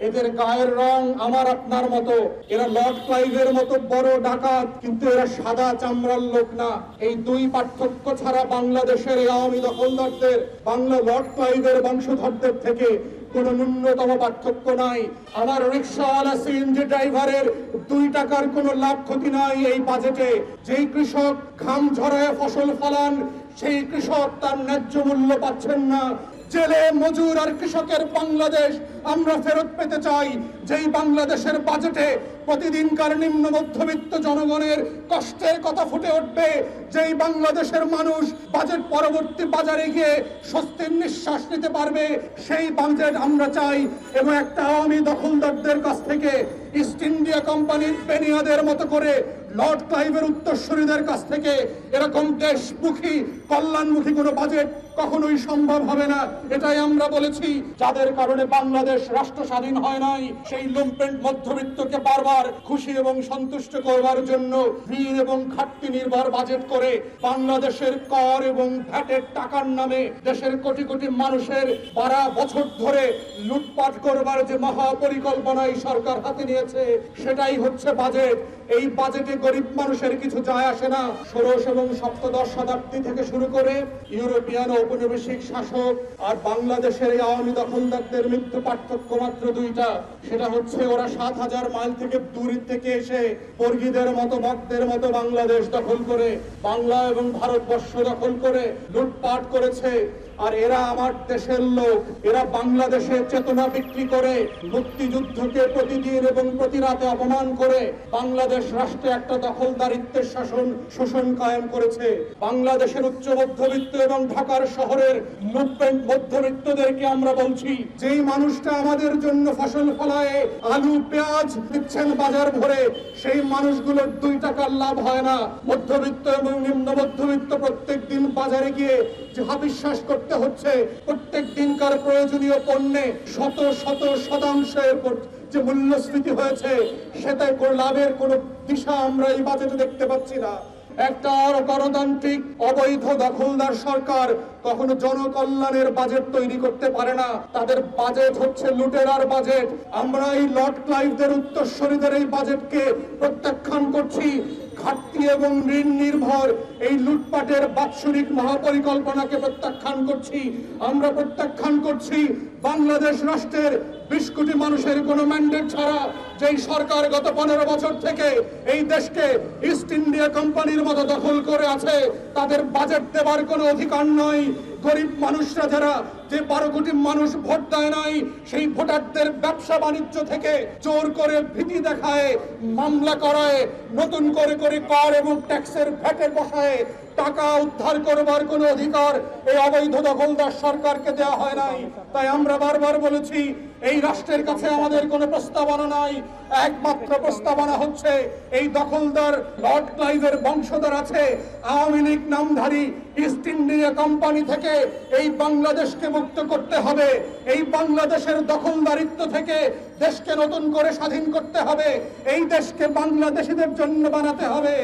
এদের গায়ের রং আমার আপনার মতো, এরা লর্ড ক্লাইভের মতো বড় ডাকাত, কিন্তু এরা সাদা চামড়ার লোক না। এই দুই পার্থক্য ছাড়া বাংলাদেশের এই আওয়ামী দখলদারদের বাংলা লর্ড ক্লাইভের বংশধরদের থেকে কোন ন্যূনতম পার্থক্য নাই। আমার রিক্সাওয়ালা সিএনজি ড্রাইভারের 2 টাকার কোনো লাভ ক্ষতি নাই এই বাজেটে। যেই কৃষক ঘাম ঝরায় ফসল ফলান, সেই কৃষক তার ন্যায্য মূল্য পাচ্ছেন না। জেলে মজুর আর কৃষকের বাংলাদেশ আমরা ফেরত পেতে চাই, যেই বাংলাদেশের বাজেটে প্রতিদিনকার নিম্ন মধ্যবিত্ত জনগণের কষ্টের কথা ফুটে উঠবে, যেই বাংলাদেশের মানুষ বাজেট পরবর্তী বাজারে গিয়ে স্বস্তির নিঃশ্বাস নিতে পারবে, সেই বাজেট আমরা চাই। এবং একটা আওয়ামী দখলদারদের কাছ থেকে ইস্ট ইন্ডিয়া কোম্পানির বেনিয়াদের মতো করে লর্ড ক্লাইভের উত্তরসূরিদের কাছ থেকে এরকম দেশমুখী কল্যাণমুখী কোনো বাজেট কখনোই সম্ভব হবে না। এটাই আমরা বলেছি। যাদের কারণে বাংলাদেশ রাষ্ট্র স্বাধীন হয় নাই, সেই লুম্পেন্ট মধ্যবিত্তকে বারবার খুশি এবং সন্তুষ্ট করবার জন্য ঋণ এবং ঘাটতি নির্ভর বাজেট করে বাংলাদেশের কর এবং ভ্যাটের টাকার নামে দেশের কোটি কোটি মানুষের 12 বছর ধরে লুটপাট করবার যে মহাপরিকল্পনা এই সরকার হাতে নিয়েছে, সেটাই হচ্ছে বাজেট। এই বাজেটে গরিব মানুষের কিছু যায় আসে না। ষোড়শ এবং সপ্তদশ শতাব্দী থেকে শুরু করে ইউরোপিয়ান ঔপনিবেশিক শাসক আর বাংলাদেশের এই আওয়ামী দখলদারদের মৃত্যু পার্থক্য মাত্র 2টা। সেটা হচ্ছে ওরা 7000 মাইল থেকে দূর থেকে এসে বর্গীদের মতো ভক্তদের মতো বাংলাদেশ দখল করে, বাংলা এবং ভারতবর্ষ দখল করে লুটপাট করেছে। আর এরা আমার দেশের লোক, এরা বাংলাদেশের চেতনা বিক্রি করে মুক্তিযুদ্ধকে প্রতিদিন এবং প্রতি রাতে অপমান করে বাংলাদেশ রাষ্ট্রে একটা দখলদারিত্বের শোষণ কায়েম করেছে। বাংলাদেশের উচ্চ মধ্যবিত্ত এবং ঢাকার শহরের লুটপেন্ট মধ্যবিত্তদেরকে আমরা বলছি, যেই মানুষটা আমাদের জন্য ফসল ফলায়, আলু পেঁয়াজ দিচ্ছেন বাজার ভরে, সেই মানুষগুলোর 2 টাকার লাভ হয় না। মধ্যবিত্ত এবং নিম্ন মধ্যবিত্ত প্রত্যেক দিন বাজারে গিয়ে যে হাবিশ্বাস করতে হচ্ছে, প্রত্যেক দিনকার প্রয়োজনীয় পণ্যে শত শত শতাংশের যে মূল্যস্ফীতি হয়েছে, সেটা কোনো লাভের কোনো দিশা আমরা এই বাজেটে দেখতে পাচ্ছি না। একটা গণতান্ত্রিক অবৈধ দখলদার সরকার কখনো জনকল্যাণের বাজেট তৈরি করতে পারে না। তাদের বাজেট হচ্ছে লুটেরার বাজেট। আমরা এই লর্ড ক্লাইভদের উত্তরসূরিদের এই বাজেটকে প্রত্যাখ্যান করছি। ঘাটতি এবং ঋণ নির্ভর এই লুটপাটের বাৎসরিক মহাপরিকল্পনাকে প্রত্যাখ্যান করছি। আমরা প্রত্যাখ্যান করছি বাংলাদেশ রাষ্ট্রের 20 কোটি মানুষের কোনো ম্যান্ডেট ছাড়া যেই সরকার গত 15 বছর থেকে এই দেশকে ইস্ট ইন্ডিয়া কোম্পানির মতো দখল করে আছে, তাদের বাজেট দেবার কোনো অধিকার নয়। গরিব মানুষরা যারা, যে 12 কোটি মানুষ ভোট দেয় নাই, সেই ভোটারদের ব্যবসা বাণিজ্য থেকে জোর করে ভীতি দেখায়, মামলা করায়, নতুন করে করে কর এবং ট্যাক্সের ভ্যাটের বসায় টাকা উদ্ধার করবার কোনো অধিকার এই অবৈধ দখলদার সরকারকে দেওয়া হয় নাই। তাই আমরা বারবার বলেছি, এই রাষ্ট্রের কাছে আমাদের কোনো প্রস্তাবনা নাই। একমাত্র প্রস্তাবনা হচ্ছে এই দখলদার লর্ড ক্লাইভের বংশধর আছে আওয়ামী লীগ নামধারী ইস্ট ইন্ডিয়া কোম্পানি থেকে এই বাংলাদেশকে মুক্ত করতে হবে। এই বাংলাদেশের দখলদারিত্ব থেকে দেশকে নতুন করে স্বাধীন করতে হবে। এই দেশকে বাংলাদেশীদের জন্য বানাতে হবে।